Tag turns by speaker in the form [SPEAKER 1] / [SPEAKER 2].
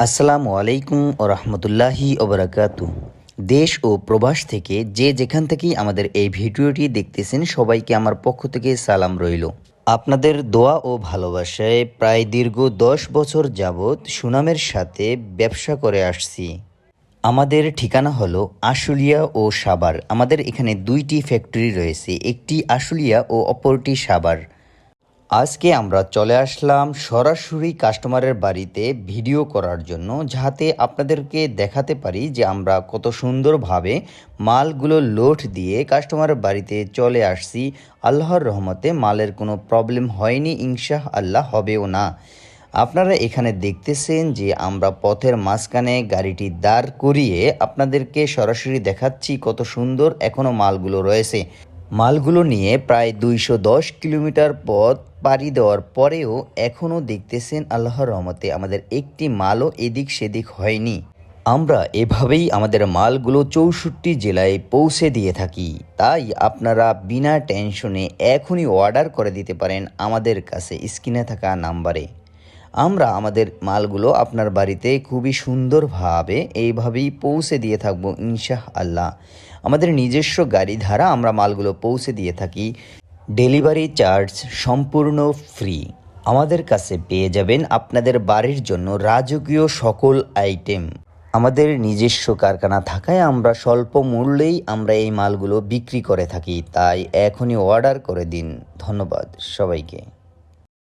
[SPEAKER 1] আসসালামু আলাইকুম ও রহমতুল্লাহি ওবরাকাতু। দেশ ও প্রবাস থেকে যে যেখান থেকেই আমাদের এই ভিডিওটি দেখতেছেন সবাইকে আমার পক্ষ থেকে সালাম রইল। আপনাদের দোয়া ও ভালোবাসায় প্রায় দীর্ঘ 10 বছর যাবৎ সুনামের সাথে ব্যবসা করে আসছি। আমাদের ঠিকানা হলো আশুলিয়া ও সাভার। আমাদের এখানে দুইটি ফ্যাক্টরি রয়েছে, একটি আশুলিয়া ও অপরটি সাভার। আজকে আমরা চলে আসলাম সরাসরি কাস্টমারের বাড়িতে ভিডিও করার জন্য, যাতে আপনাদেরকে দেখাতে পারি যে আমরা কত সুন্দরভাবে মালগুলো লোড দিয়ে কাস্টমারের বাড়িতে চলে আসছি। আল্লাহর রহমতে মালের কোনো প্রবলেম হয়নি, ইনশাআল্লাহ হবেও না। আপনারা এখানে দেখতেছেন যে আমরা পথের মাঝখানে গাড়িটি দাঁড় করিয়ে আপনাদেরকে সরাসরি দেখাচ্ছি কত সুন্দর এখনও মালগুলো রয়েছে। মালগুলো নিয়ে প্রায় 210 কিলোমিটার পথ পাড়ি দেওয়ার পরেও এখনও দেখতেছেন আল্লাহর রহমতে আমাদের একটি মালও এদিক সেদিক হয়নি। আমরা এভাবেই আমাদের মালগুলো 64 জেলায় পৌঁছে দিয়ে থাকি। তাই আপনারা বিনা টেনশনে এখনই অর্ডার করে দিতে পারেন আমাদের কাছে স্ক্রিনে থাকা নাম্বারে। আমরা আমাদের মালগুলো আপনার বাড়িতে খুবই সুন্দরভাবে এইভাবেই পৌঁছে দিয়ে থাকবো ইনশাআল্লাহ। আমাদের নিজস্ব গাড়ি দ্বারা আমরা মালগুলো পৌঁছে দিয়ে থাকি। ডেলিভারি চার্জ সম্পূর্ণ ফ্রি। আমাদের কাছে পেয়ে যাবেন আপনাদের বাড়ির জন্য রাজকীয় সকল আইটেম। আমাদের নিজস্ব কারখানা থাকায় আমরা স্বল্প মূল্যেই আমরা এই মালগুলো বিক্রি করে থাকি। তাই এখনই অর্ডার করে দিন। ধন্যবাদ সবাইকে।